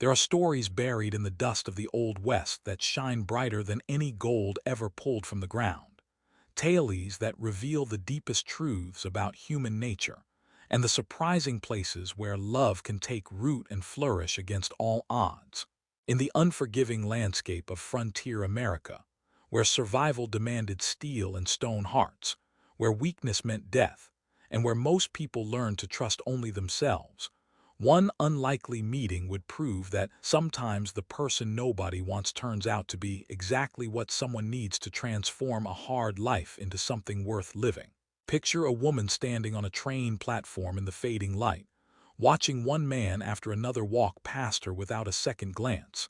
There are stories buried in the dust of the Old West that shine brighter than any gold ever pulled from the ground. Tales that reveal the deepest truths about human nature and the surprising places where love can take root and flourish against all odds. In the unforgiving landscape of frontier America, where survival demanded steel and stone hearts, where weakness meant death, and where most people learned to trust only themselves, one unlikely meeting would prove that sometimes the person nobody wants turns out to be exactly what someone needs to transform a hard life into something worth living. Picture a woman standing on a train platform in the fading light, watching one man after another walk past her without a second glance,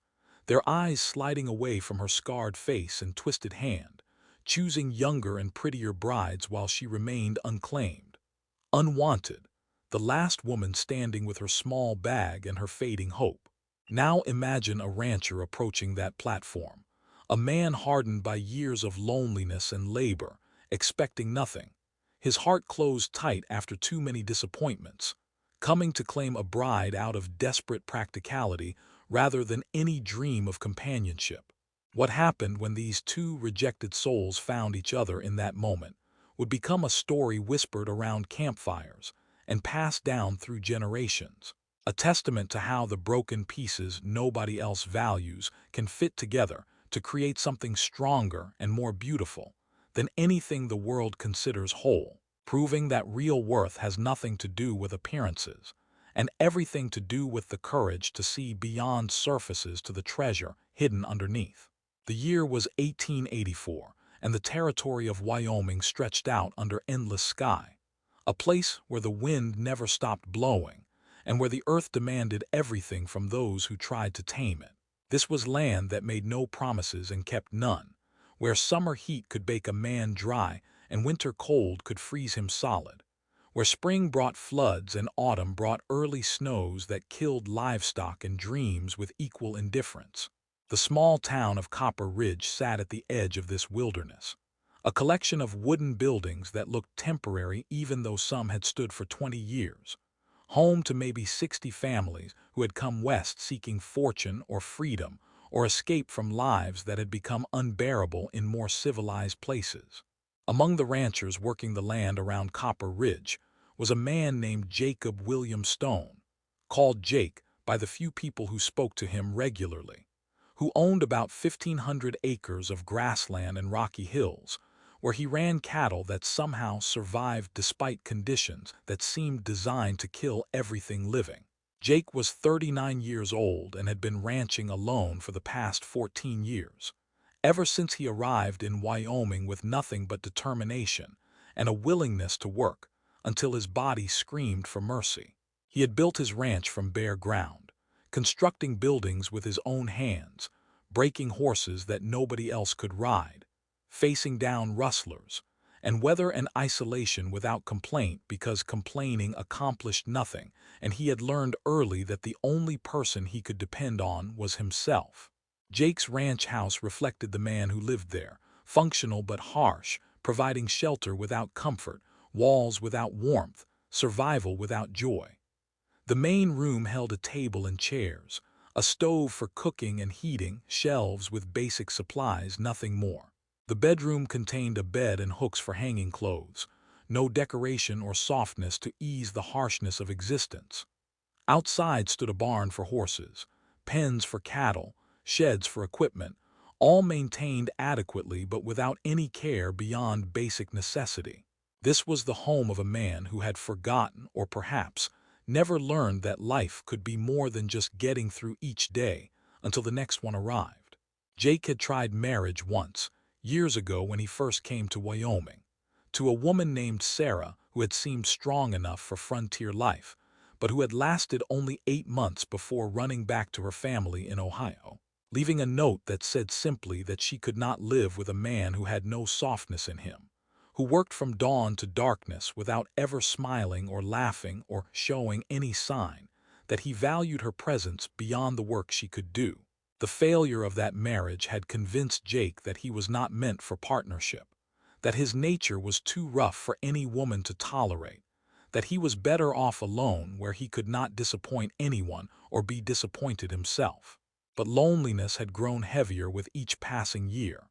their eyes sliding away from her scarred face and twisted hand, choosing younger and prettier brides while she remained unclaimed, unwanted, the last woman standing with her small bag and her fading hope. Now imagine a rancher approaching that platform, a man hardened by years of loneliness and labor, expecting nothing, his heart closed tight after too many disappointments, coming to claim a bride out of desperate practicality rather than any dream of companionship. What happened when these two rejected souls found each other in that moment would become a story whispered around campfires and passed down through generations, a testament to how the broken pieces nobody else values can fit together to create something stronger and more beautiful than anything the world considers whole, proving that real worth has nothing to do with appearances and everything to do with the courage to see beyond surfaces to the treasure hidden underneath. The year was 1884, and the territory of Wyoming stretched out under endless sky, a place where the wind never stopped blowing, and where the earth demanded everything from those who tried to tame it. This was land that made no promises and kept none, where summer heat could bake a man dry and winter cold could freeze him solid, where spring brought floods and autumn brought early snows that killed livestock and dreams with equal indifference. The small town of Copper Ridge sat at the edge of this wilderness, a collection of wooden buildings that looked temporary even though some had stood for 20 years, home to maybe 60 families who had come west seeking fortune or freedom or escape from lives that had become unbearable in more civilized places. Among the ranchers working the land around Copper Ridge was a man named Jacob William Stone, called Jake by the few people who spoke to him regularly, who owned about 1,500 acres of grassland and rocky hills, where he ran cattle that somehow survived despite conditions that seemed designed to kill everything living. Jake was 39 years old and had been ranching alone for the past 14 years, ever since he arrived in Wyoming with nothing but determination and a willingness to work until his body screamed for mercy. He had built his ranch from bare ground, constructing buildings with his own hands, breaking horses that nobody else could ride, facing down rustlers, and weather and isolation without complaint because complaining accomplished nothing, and he had learned early that the only person he could depend on was himself. Jake's ranch house reflected the man who lived there, functional but harsh, providing shelter without comfort, walls without warmth, survival without joy. The main room held a table and chairs, a stove for cooking and heating, shelves with basic supplies, nothing more. The bedroom contained a bed and hooks for hanging clothes, no decoration or softness to ease the harshness of existence. Outside stood a barn for horses, pens for cattle, sheds for equipment, all maintained adequately but without any care beyond basic necessity. This was the home of a man who had forgotten, or perhaps never learned, that life could be more than just getting through each day until the next one arrived. Jake had tried marriage once, years ago when he first came to Wyoming, to a woman named Sarah who had seemed strong enough for frontier life, but who had lasted only 8 months before running back to her family in Ohio, leaving a note that said simply that she could not live with a man who had no softness in him, who worked from dawn to darkness without ever smiling or laughing or showing any sign that he valued her presence beyond the work she could do. The failure of that marriage had convinced Jake that he was not meant for partnership, that his nature was too rough for any woman to tolerate, that he was better off alone where he could not disappoint anyone or be disappointed himself. But loneliness had grown heavier with each passing year,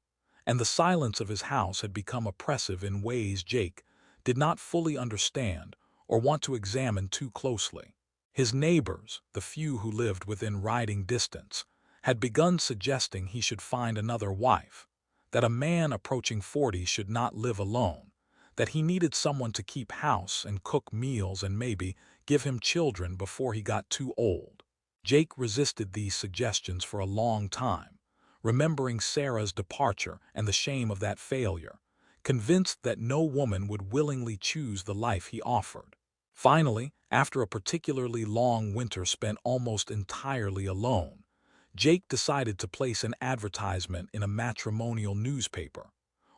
and the silence of his house had become oppressive in ways Jake did not fully understand or want to examine too closely. His neighbors, the few who lived within riding distance, had begun suggesting he should find another wife, that a man approaching 40 should not live alone, that he needed someone to keep house and cook meals and maybe give him children before he got too old. Jake resisted these suggestions for a long time, remembering Sarah's departure and the shame of that failure, convinced that no woman would willingly choose the life he offered. Finally, after a particularly long winter spent almost entirely alone, Jake decided to place an advertisement in a matrimonial newspaper,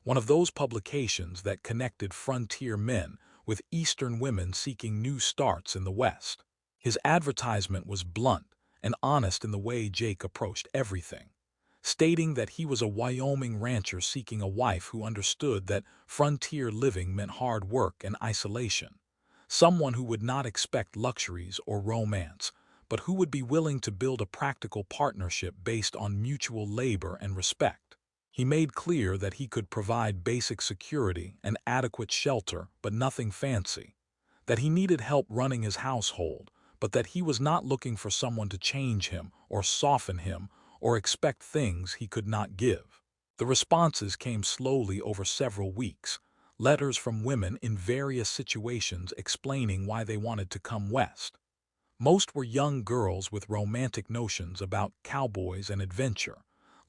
one of those publications that connected frontier men with Eastern women seeking new starts in the West. His advertisement was blunt and honest in the way Jake approached everything, stating that he was a Wyoming rancher seeking a wife who understood that frontier living meant hard work and isolation, someone who would not expect luxuries or romance, but who would be willing to build a practical partnership based on mutual labor and respect. He made clear that he could provide basic security and adequate shelter, but nothing fancy, that he needed help running his household, but that he was not looking for someone to change him or soften him or expect things he could not give. The responses came slowly over several weeks, letters from women in various situations explaining why they wanted to come west. Most were young girls with romantic notions about cowboys and adventure,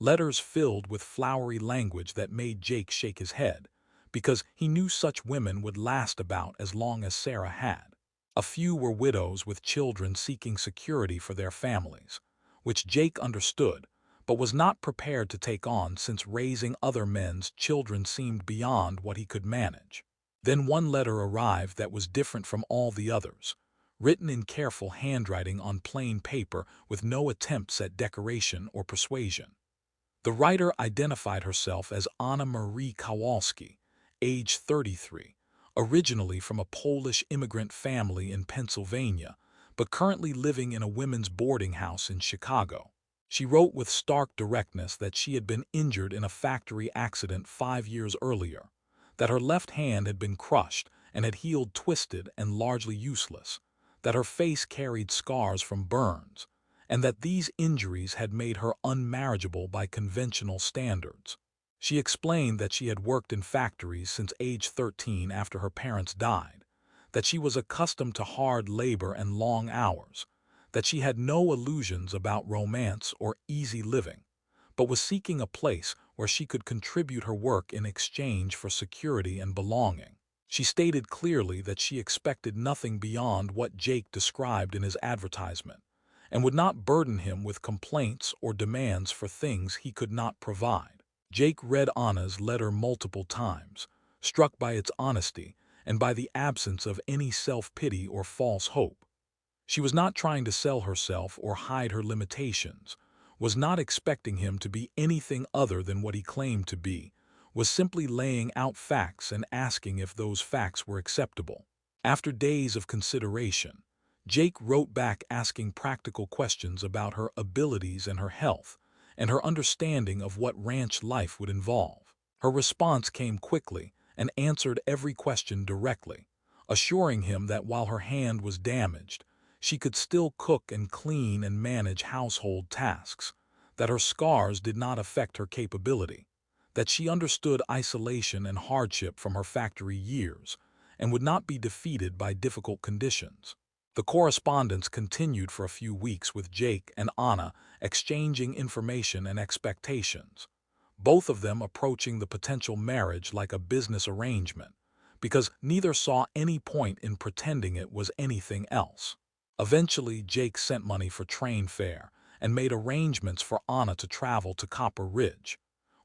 letters filled with flowery language that made Jake shake his head, because he knew such women would last about as long as Sarah had. A few were widows with children seeking security for their families, which Jake understood, but was not prepared to take on since raising other men's children seemed beyond what he could manage. Then one letter arrived that was different from all the others, written in careful handwriting on plain paper with no attempts at decoration or persuasion. The writer identified herself as Anna Marie Kowalski, age 33, originally from a Polish immigrant family in Pennsylvania, but currently living in a women's boarding house in Chicago. She wrote with stark directness that she had been injured in a factory accident 5 years earlier, that her left hand had been crushed and had healed twisted and largely useless, that her face carried scars from burns, and that these injuries had made her unmarriageable by conventional standards. She explained that she had worked in factories since age 13 after her parents died, that she was accustomed to hard labor and long hours, that she had no illusions about romance or easy living, but was seeking a place where she could contribute her work in exchange for security and belonging. She stated clearly that she expected nothing beyond what Jake described in his advertisement, and would not burden him with complaints or demands for things he could not provide. Jake read Anna's letter multiple times, struck by its honesty and by the absence of any self-pity or false hope. She was not trying to sell herself or hide her limitations, was not expecting him to be anything other than what he claimed to be, was simply laying out facts and asking if those facts were acceptable. After days of consideration, Jake wrote back asking practical questions about her abilities and her health, and her understanding of what ranch life would involve. Her response came quickly and answered every question directly, assuring him that while her hand was damaged, she could still cook and clean and manage household tasks, that her scars did not affect her capability, that she understood isolation and hardship from her factory years, and would not be defeated by difficult conditions. The correspondence continued for a few weeks with Jake and Anna exchanging information and expectations, both of them approaching the potential marriage like a business arrangement, because neither saw any point in pretending it was anything else. Eventually, Jake sent money for train fare and made arrangements for Anna to travel to Copper Ridge,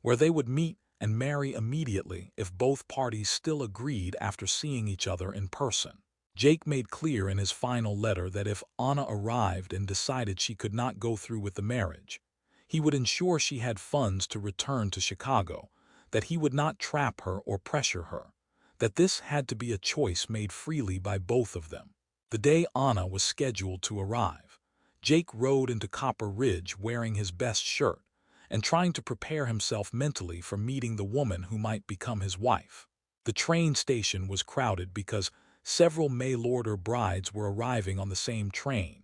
where they would meet and marry immediately if both parties still agreed after seeing each other in person. Jake made clear in his final letter that if Anna arrived and decided she could not go through with the marriage, he would ensure she had funds to return to Chicago, that he would not trap her or pressure her, that this had to be a choice made freely by both of them. The day Anna was scheduled to arrive, Jake rode into Copper Ridge wearing his best shirt and trying to prepare himself mentally for meeting the woman who might become his wife. The train station was crowded because several mail-order brides were arriving on the same train,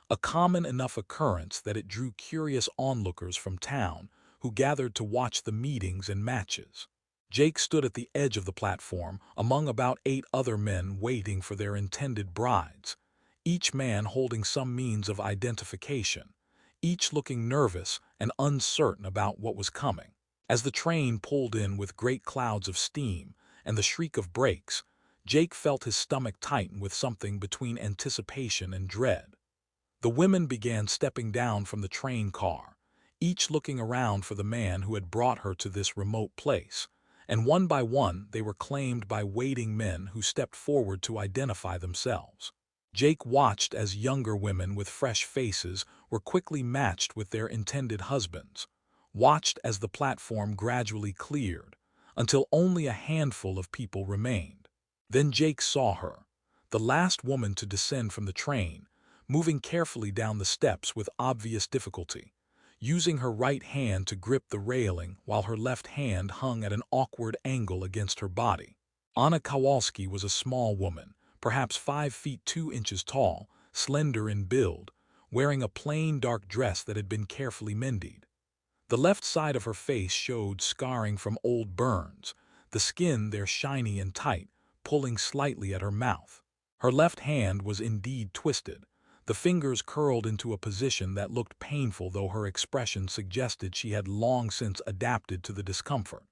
a common enough occurrence that it drew curious onlookers from town who gathered to watch the meetings and matches. Jake stood at the edge of the platform among about 8 other men waiting for their intended brides, each man holding some means of identification, each looking nervous and uncertain about what was coming. As the train pulled in with great clouds of steam and the shriek of brakes, Jake felt his stomach tighten with something between anticipation and dread. The women began stepping down from the train car, each looking around for the man who had brought her to this remote place, and one by one they were claimed by waiting men who stepped forward to identify themselves. Jake watched as younger women with fresh faces were quickly matched with their intended husbands, watched as the platform gradually cleared, until only a handful of people remained. Then Jake saw her, the last woman to descend from the train, moving carefully down the steps with obvious difficulty, using her right hand to grip the railing while her left hand hung at an awkward angle against her body. Anna Kowalski was a small woman, perhaps 5 feet 2 inches tall, slender in build, wearing a plain dark dress that had been carefully mended. The left side of her face showed scarring from old burns, the skin there shiny and tight, pulling slightly at her mouth. Her left hand was indeed twisted, the fingers curled into a position that looked painful, though her expression suggested she had long since adapted to the discomfort.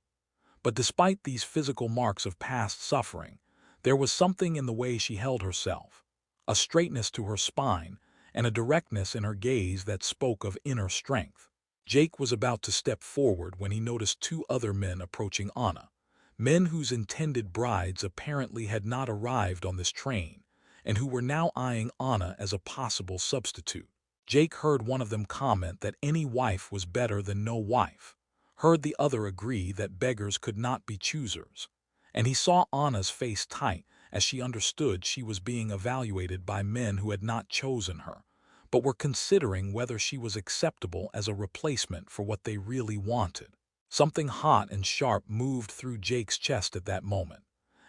But despite these physical marks of past suffering, there was something in the way she held herself, a straightness to her spine and a directness in her gaze that spoke of inner strength. Jake was about to step forward when he noticed 2 other men approaching Anna, men whose intended brides apparently had not arrived on this train, and who were now eyeing Anna as a possible substitute. Jake heard one of them comment that any wife was better than no wife, heard the other agree that beggars could not be choosers, and he saw Anna's face tight as she understood she was being evaluated by men who had not chosen her, but were considering whether she was acceptable as a replacement for what they really wanted. Something hot and sharp moved through Jake's chest at that moment,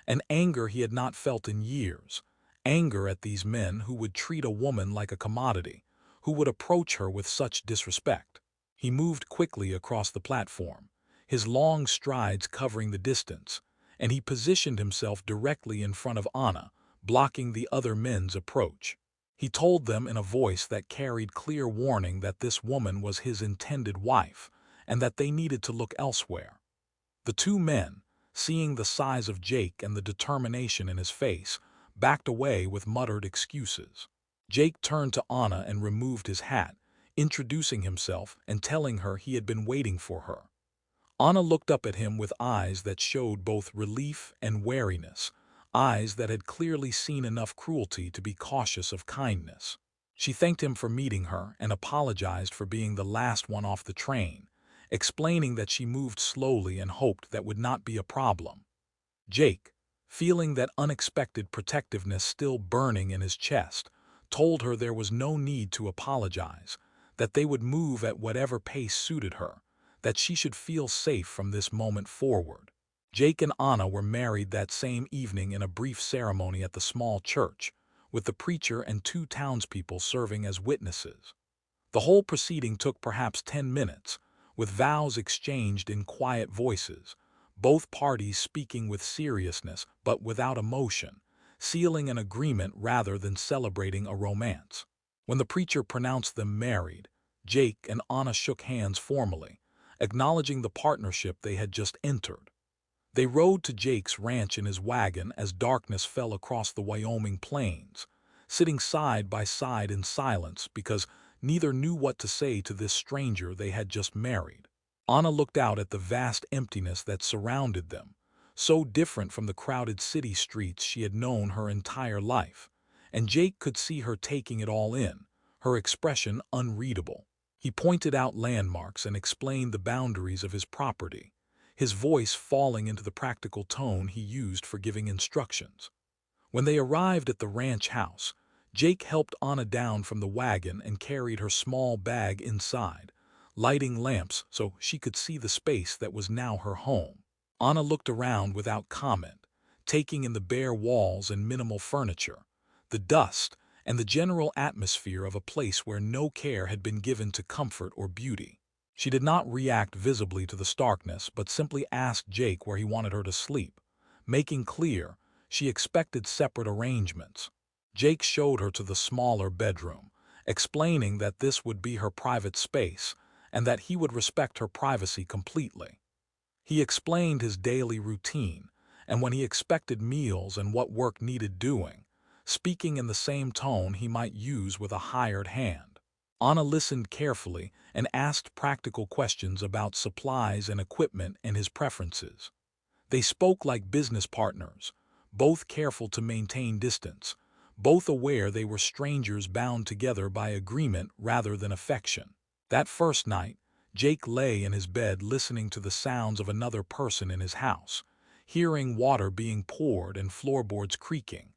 an anger he had not felt in years, anger at these men who would treat a woman like a commodity, who would approach her with such disrespect. He moved quickly across the platform, his long strides covering the distance, and he positioned himself directly in front of Anna, blocking the other men's approach. He told them in a voice that carried clear warning that this woman was his intended wife, and that they needed to look elsewhere. The 2 men, seeing the size of Jake and the determination in his face, backed away with muttered excuses. Jake turned to Anna and removed his hat, introducing himself and telling her he had been waiting for her. Anna looked up at him with eyes that showed both relief and wariness, eyes that had clearly seen enough cruelty to be cautious of kindness. She thanked him for meeting her and apologized for being the last one off the train, explaining that she moved slowly and hoped that would not be a problem. Jake, feeling that unexpected protectiveness still burning in his chest, told her there was no need to apologize, that they would move at whatever pace suited her, that she should feel safe from this moment forward. Jake and Anna were married that same evening in a brief ceremony at the small church, with the preacher and 2 townspeople serving as witnesses. The whole proceeding took perhaps 10 minutes, with vows exchanged in quiet voices, both parties speaking with seriousness but without emotion, sealing an agreement rather than celebrating a romance. When the preacher pronounced them married, Jake and Anna shook hands formally, acknowledging the partnership they had just entered. They rode to Jake's ranch in his wagon as darkness fell across the Wyoming plains, sitting side by side in silence because neither knew what to say to this stranger they had just married. Anna looked out at the vast emptiness that surrounded them, so different from the crowded city streets she had known her entire life, and Jake could see her taking it all in, her expression unreadable. He pointed out landmarks and explained the boundaries of his property, his voice falling into the practical tone he used for giving instructions. When they arrived at the ranch house, Jake helped Anna down from the wagon and carried her small bag inside, lighting lamps so she could see the space that was now her home. Anna looked around without comment, taking in the bare walls and minimal furniture, the dust, and the general atmosphere of a place where no care had been given to comfort or beauty. She did not react visibly to the starkness, but simply asked Jake where he wanted her to sleep, making clear she expected separate arrangements. Jake showed her to the smaller bedroom, explaining that this would be her private space and that he would respect her privacy completely. He explained his daily routine and when he expected meals and what work needed doing, speaking in the same tone he might use with a hired hand. Anna listened carefully and asked practical questions about supplies and equipment and his preferences. They spoke like business partners, both careful to maintain distance, both aware they were strangers bound together by agreement rather than affection. That first night, Jake lay in his bed listening to the sounds of another person in his house, hearing water being poured and floorboards creaking,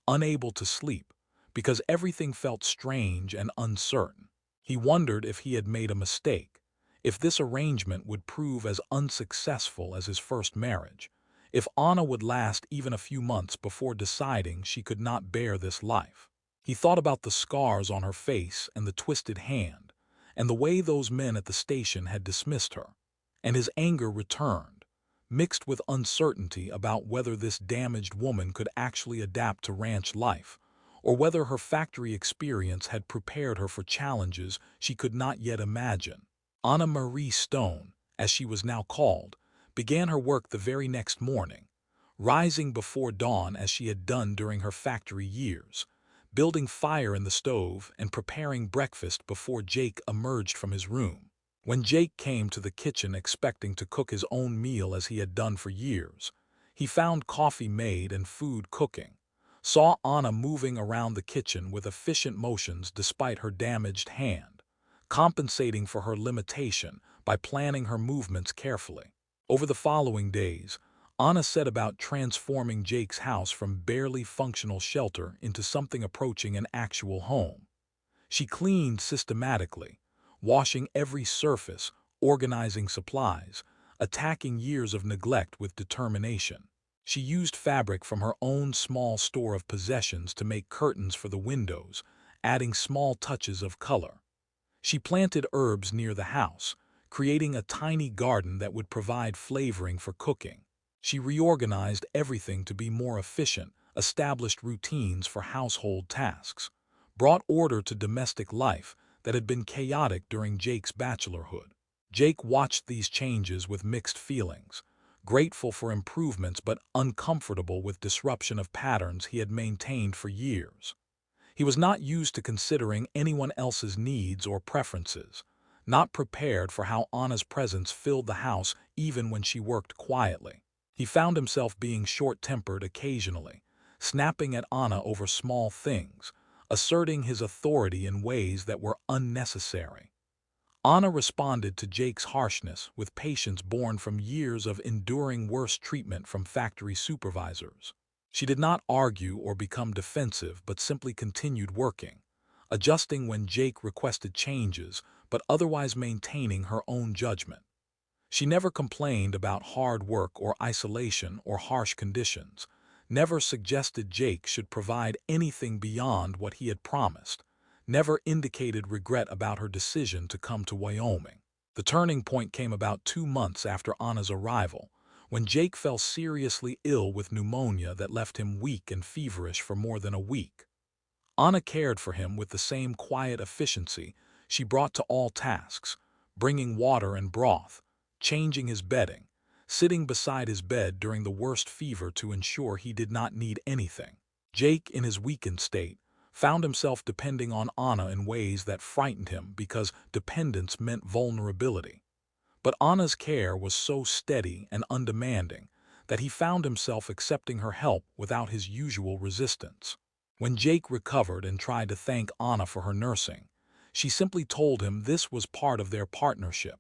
unable to sleep, because everything felt strange and uncertain. He wondered if he had made a mistake, if this arrangement would prove as unsuccessful as his first marriage, if Anna would last even a few months before deciding she could not bear this life. He thought about the scars on her face and the twisted hand, and the way those men at the station had dismissed her, and his anger returned, mixed with uncertainty about whether this damaged woman could actually adapt to ranch life, or whether her factory experience had prepared her for challenges she could not yet imagine. Anna Marie Stone, as she was now called, began her work the very next morning, rising before dawn as she had done during her factory years, building fire in the stove and preparing breakfast before Jake emerged from his room. When Jake came to the kitchen expecting to cook his own meal as he had done for years, he found coffee made and food cooking, saw Anna moving around the kitchen with efficient motions despite her damaged hand, compensating for her limitation by planning her movements carefully. Over the following days, Anna set about transforming Jake's house from barely functional shelter into something approaching an actual home. She cleaned systematically, washing every surface, organizing supplies, attacking years of neglect with determination. She used fabric from her own small store of possessions to make curtains for the windows, adding small touches of color. She planted herbs near the house, creating a tiny garden that would provide flavoring for cooking. She reorganized everything to be more efficient, established routines for household tasks, brought order to domestic life that had been chaotic during Jake's bachelorhood. Jake watched these changes with mixed feelings, grateful for improvements but uncomfortable with disruption of patterns he had maintained for years. He was not used to considering anyone else's needs or preferences, not prepared for how Anna's presence filled the house even when she worked quietly. He found himself being short-tempered occasionally, snapping at Anna over small things, asserting his authority in ways that were unnecessary. Anna responded to Jake's harshness with patience born from years of enduring worse treatment from factory supervisors. She did not argue or become defensive but simply continued working, adjusting when Jake requested changes but otherwise maintaining her own judgment. She never complained about hard work or isolation or harsh conditions, never suggested Jake should provide anything beyond what he had promised, never indicated regret about her decision to come to Wyoming. The turning point came about 2 months after Anna's arrival, when Jake fell seriously ill with pneumonia that left him weak and feverish for more than a week. Anna cared for him with the same quiet efficiency she brought to all tasks, bringing water and broth, changing his bedding, sitting beside his bed during the worst fever to ensure he did not need anything. Jake, in his weakened state, found himself depending on Anna in ways that frightened him because dependence meant vulnerability. But Anna's care was so steady and undemanding that he found himself accepting her help without his usual resistance. When Jake recovered and tried to thank Anna for her nursing, she simply told him this was part of their partnership,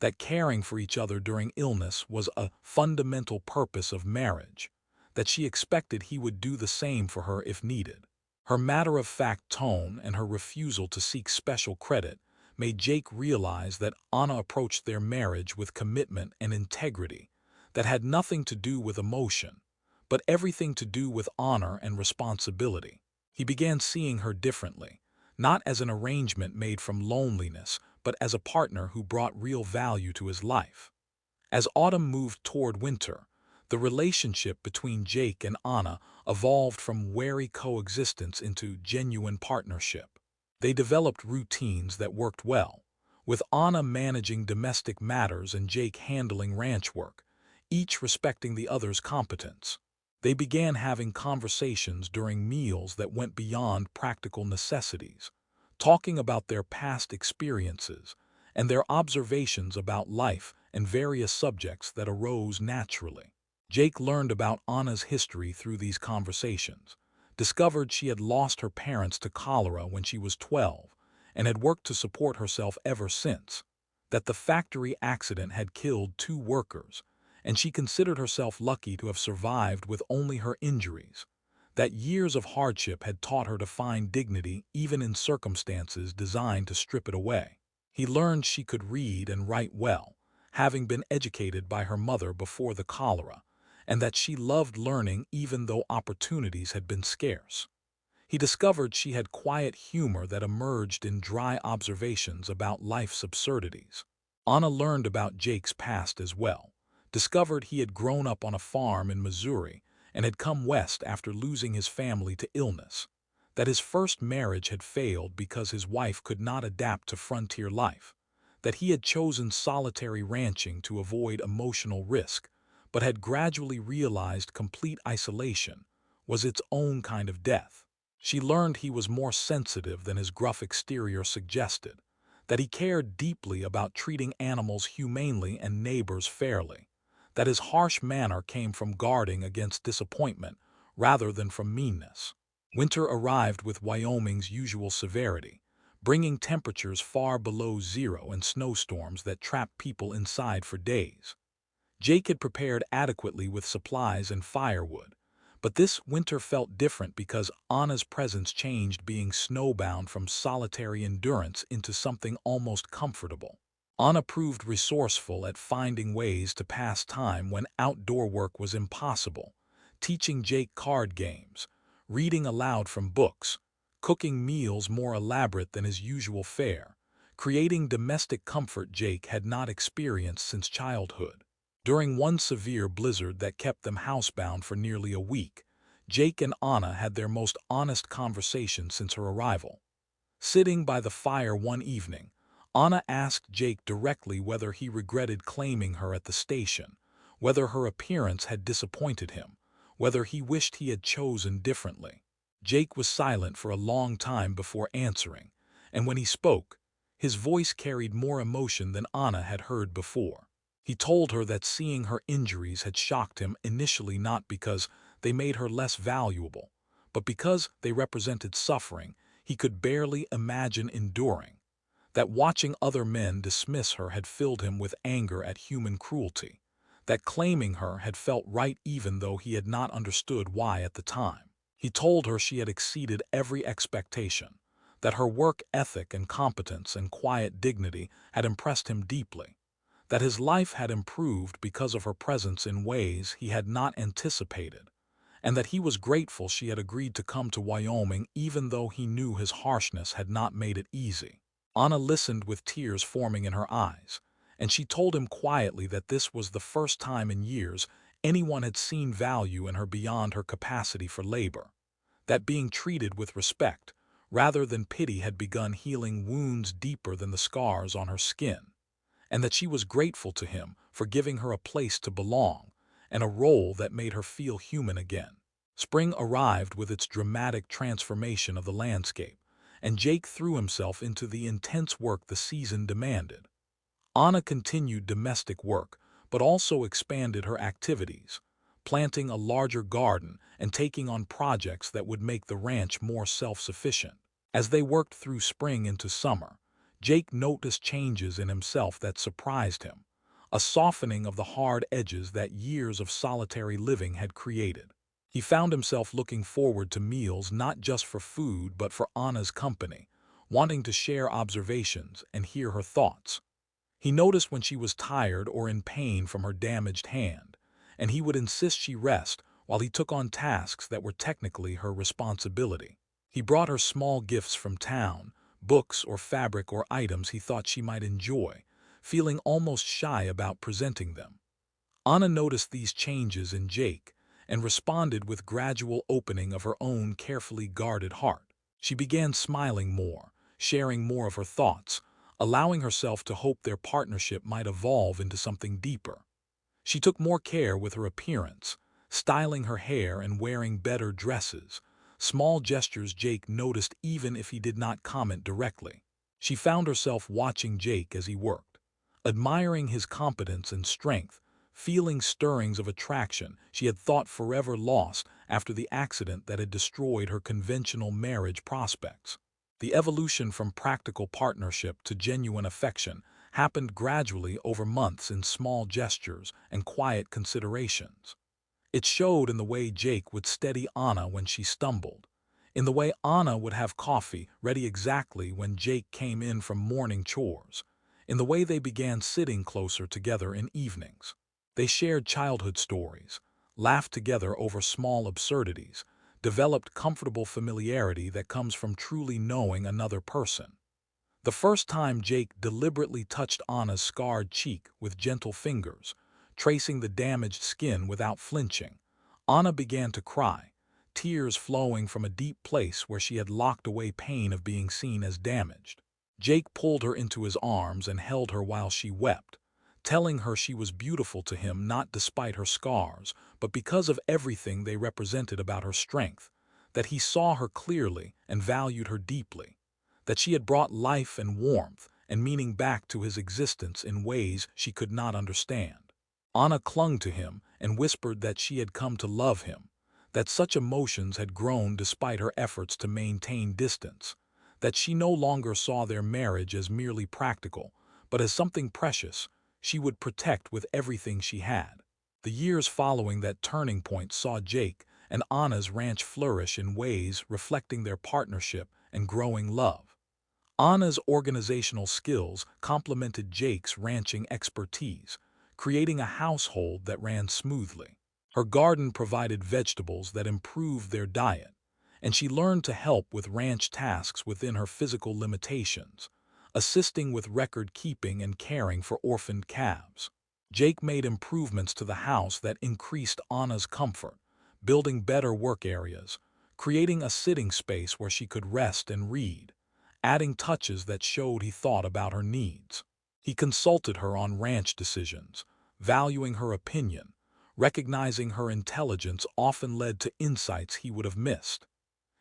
that caring for each other during illness was a fundamental purpose of marriage, that she expected he would do the same for her if needed. Her matter-of-fact tone and her refusal to seek special credit made Jake realize that Anna approached their marriage with commitment and integrity that had nothing to do with emotion, but everything to do with honor and responsibility. He began seeing her differently, not as an arrangement made from loneliness, but as a partner who brought real value to his life. As autumn moved toward winter, the relationship between Jake and Anna evolved from wary coexistence into genuine partnership. They developed routines that worked well, with Anna managing domestic matters and Jake handling ranch work, each respecting the other's competence. They began having conversations during meals that went beyond practical necessities, talking about their past experiences and their observations about life and various subjects that arose naturally. Jake learned about Anna's history through these conversations, discovered she had lost her parents to cholera when she was 12 and had worked to support herself ever since, that the factory accident had killed 2 workers, and she considered herself lucky to have survived with only her injuries, that years of hardship had taught her to find dignity even in circumstances designed to strip it away. He learned she could read and write well, having been educated by her mother before the cholera, and that she loved learning even though opportunities had been scarce. He discovered she had quiet humor that emerged in dry observations about life's absurdities. Anna learned about Jake's past as well, discovered he had grown up on a farm in Missouri and had come west after losing his family to illness, that his first marriage had failed because his wife could not adapt to frontier life, that he had chosen solitary ranching to avoid emotional risk, but had gradually realized complete isolation was its own kind of death. She learned he was more sensitive than his gruff exterior suggested, that he cared deeply about treating animals humanely and neighbors fairly, that his harsh manner came from guarding against disappointment rather than from meanness. Winter arrived with Wyoming's usual severity, bringing temperatures far below zero and snowstorms that trapped people inside for days. Jake had prepared adequately with supplies and firewood, but this winter felt different because Anna's presence changed being snowbound from solitary endurance into something almost comfortable. Anna proved resourceful at finding ways to pass time when outdoor work was impossible, teaching Jake card games, reading aloud from books, cooking meals more elaborate than his usual fare, creating domestic comfort Jake had not experienced since childhood. During one severe blizzard that kept them housebound for nearly a week, Jake and Anna had their most honest conversation since her arrival. Sitting by the fire one evening, Anna asked Jake directly whether he regretted claiming her at the station, whether her appearance had disappointed him, whether he wished he had chosen differently. Jake was silent for a long time before answering, and when he spoke, his voice carried more emotion than Anna had heard before. He told her that seeing her injuries had shocked him initially not because they made her less valuable, but because they represented suffering he could barely imagine enduring, that watching other men dismiss her had filled him with anger at human cruelty, that claiming her had felt right even though he had not understood why at the time. He told her she had exceeded every expectation, that her work ethic and competence and quiet dignity had impressed him deeply, that his life had improved because of her presence in ways he had not anticipated, and that he was grateful she had agreed to come to Wyoming even though he knew his harshness had not made it easy. Anna listened with tears forming in her eyes, and she told him quietly that this was the first time in years anyone had seen value in her beyond her capacity for labor, that being treated with respect rather than pity had begun healing wounds deeper than the scars on her skin, and that she was grateful to him for giving her a place to belong and a role that made her feel human again. Spring arrived with its dramatic transformation of the landscape, and Jake threw himself into the intense work the season demanded. Anna continued domestic work, but also expanded her activities, planting a larger garden and taking on projects that would make the ranch more self-sufficient. As they worked through spring into summer, Jake noticed changes in himself that surprised him, a softening of the hard edges that years of solitary living had created. He found himself looking forward to meals not just for food but for Anna's company, wanting to share observations and hear her thoughts. He noticed when she was tired or in pain from her damaged hand, and he would insist she rest while he took on tasks that were technically her responsibility. He brought her small gifts from town, books or fabric or items he thought she might enjoy, feeling almost shy about presenting them. Anna noticed these changes in Jake and responded with gradual opening of her own carefully guarded heart. She began smiling more, sharing more of her thoughts, allowing herself to hope their partnership might evolve into something deeper. She took more care with her appearance, styling her hair and wearing better dresses, small gestures Jake noticed even if he did not comment directly. She found herself watching Jake as he worked, admiring his competence and strength, feeling stirrings of attraction she had thought forever lost after the accident that had destroyed her conventional marriage prospects. The evolution from practical partnership to genuine affection happened gradually over months in small gestures and quiet considerations. It showed in the way Jake would steady Anna when she stumbled, in the way Anna would have coffee ready exactly when Jake came in from morning chores, in the way they began sitting closer together in evenings. They shared childhood stories, laughed together over small absurdities, developed comfortable familiarity that comes from truly knowing another person. The first time Jake deliberately touched Anna's scarred cheek with gentle fingers, tracing the damaged skin without flinching, Anna began to cry, tears flowing from a deep place where she had locked away pain of being seen as damaged. Jake pulled her into his arms and held her while she wept, telling her she was beautiful to him not despite her scars, but because of everything they represented about her strength, that he saw her clearly and valued her deeply, that she had brought life and warmth and meaning back to his existence in ways she could not understand. Anna clung to him and whispered that she had come to love him, that such emotions had grown despite her efforts to maintain distance, that she no longer saw their marriage as merely practical, but as something precious she would protect with everything she had. The years following that turning point saw Jake and Anna's ranch flourish in ways reflecting their partnership and growing love. Anna's organizational skills complemented Jake's ranching expertise, creating a household that ran smoothly. Her garden provided vegetables that improved their diet, and she learned to help with ranch tasks within her physical limitations, assisting with record keeping and caring for orphaned calves. Jake made improvements to the house that increased Anna's comfort, building better work areas, creating a sitting space where she could rest and read, adding touches that showed he thought about her needs. He consulted her on ranch decisions, valuing her opinion, recognizing her intelligence often led to insights he would have missed.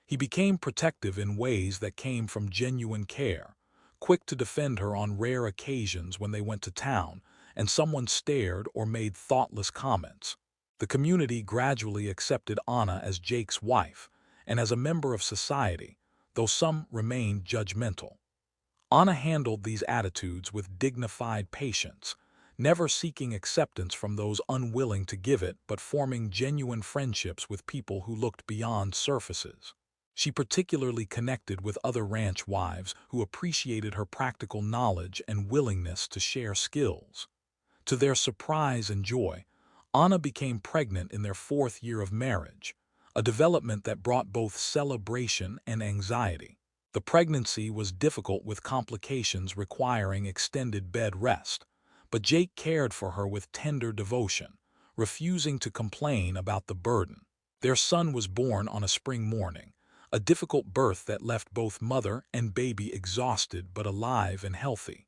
He became protective in ways that came from genuine care, quick to defend her on rare occasions when they went to town and someone stared or made thoughtless comments. The community gradually accepted Anna as Jake's wife and as a member of society, though some remained judgmental. Anna handled these attitudes with dignified patience, never seeking acceptance from those unwilling to give it but forming genuine friendships with people who looked beyond surfaces. She particularly connected with other ranch wives who appreciated her practical knowledge and willingness to share skills. To their surprise and joy, Anna became pregnant in their 4th year of marriage, a development that brought both celebration and anxiety. The pregnancy was difficult with complications requiring extended bed rest, but Jake cared for her with tender devotion, refusing to complain about the burden. Their son was born on a spring morning, a difficult birth that left both mother and baby exhausted but alive and healthy.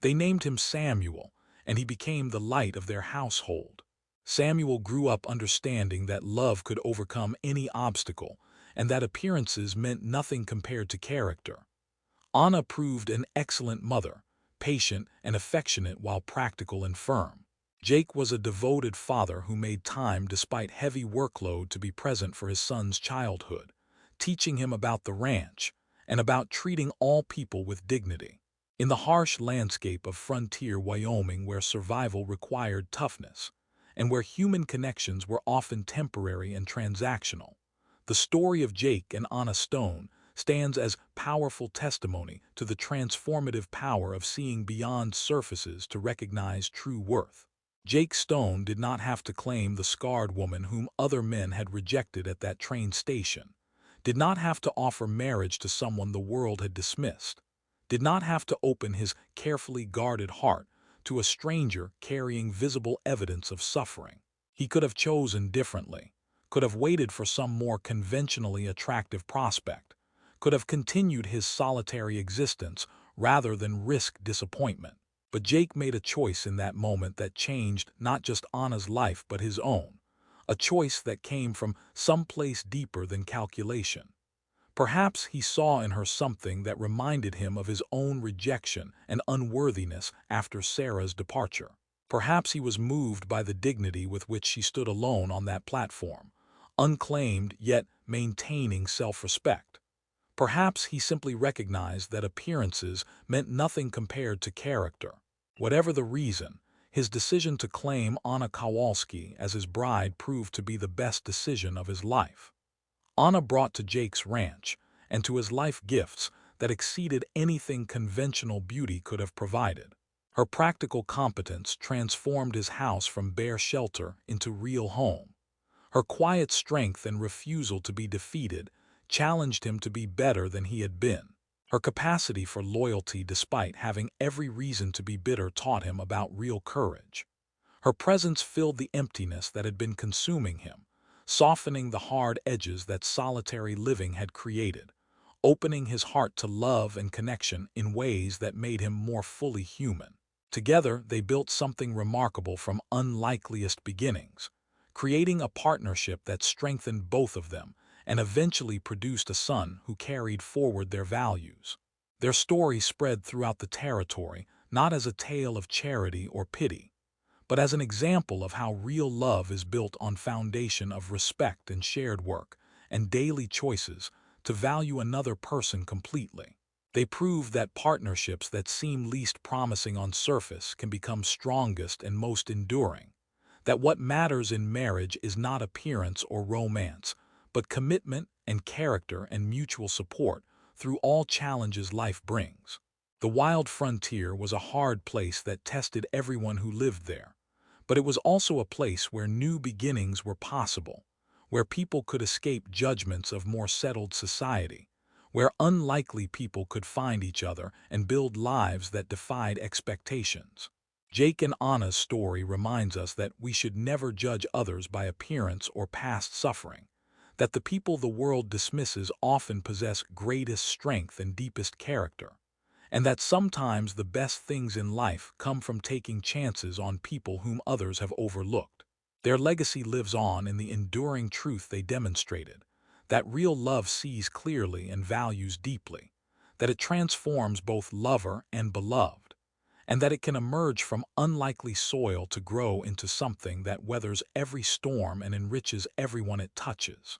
They named him Samuel, and he became the light of their household. Samuel grew up understanding that love could overcome any obstacle, and that appearances meant nothing compared to character. Anna proved an excellent mother, patient and affectionate while practical and firm. Jake was a devoted father who made time despite heavy workload to be present for his son's childhood, teaching him about the ranch and about treating all people with dignity. In the harsh landscape of frontier Wyoming where survival required toughness, and where human connections were often temporary and transactional, the story of Jake and Anna Stone stands as powerful testimony to the transformative power of seeing beyond surfaces to recognize true worth. Jake Stone did not have to claim the scarred woman whom other men had rejected at that train station, did not have to offer marriage to someone the world had dismissed, did not have to open his carefully guarded heart to a stranger carrying visible evidence of suffering. He could have chosen differently, could have waited for some more conventionally attractive prospect, could have continued his solitary existence rather than risk disappointment. But Jake made a choice in that moment that changed not just Anna's life but his own, a choice that came from someplace deeper than calculation. Perhaps he saw in her something that reminded him of his own rejection and unworthiness after Sarah's departure. Perhaps he was moved by the dignity with which she stood alone on that platform, unclaimed yet maintaining self-respect. Perhaps he simply recognized that appearances meant nothing compared to character. Whatever the reason, his decision to claim Anna Kowalski as his bride proved to be the best decision of his life. Anna brought to Jake's ranch and to his life gifts that exceeded anything conventional beauty could have provided. Her practical competence transformed his house from bare shelter into real home. Her quiet strength and refusal to be defeated challenged him to be better than he had been. Her capacity for loyalty despite having every reason to be bitter taught him about real courage. Her presence filled the emptiness that had been consuming him, softening the hard edges that solitary living had created, opening his heart to love and connection in ways that made him more fully human. Together, they built something remarkable from unlikeliest beginnings, creating a partnership that strengthened both of them and eventually produced a son who carried forward their values. Their story spread throughout the territory not as a tale of charity or pity, but as an example of how real love is built on foundation of respect and shared work and daily choices to value another person completely. They prove that partnerships that seem least promising on surface can become strongest and most enduring, that what matters in marriage is not appearance or romance, but commitment and character and mutual support through all challenges life brings. The wild frontier was a hard place that tested everyone who lived there, but it was also a place where new beginnings were possible, where people could escape judgments of more settled society, where unlikely people could find each other and build lives that defied expectations. Jake and Anna's story reminds us that we should never judge others by appearance or past suffering, that the people the world dismisses often possess greatest strength and deepest character, and that sometimes the best things in life come from taking chances on people whom others have overlooked. Their legacy lives on in the enduring truth they demonstrated, that real love sees clearly and values deeply, that it transforms both lover and beloved, and that it can emerge from unlikely soil to grow into something that weathers every storm and enriches everyone it touches.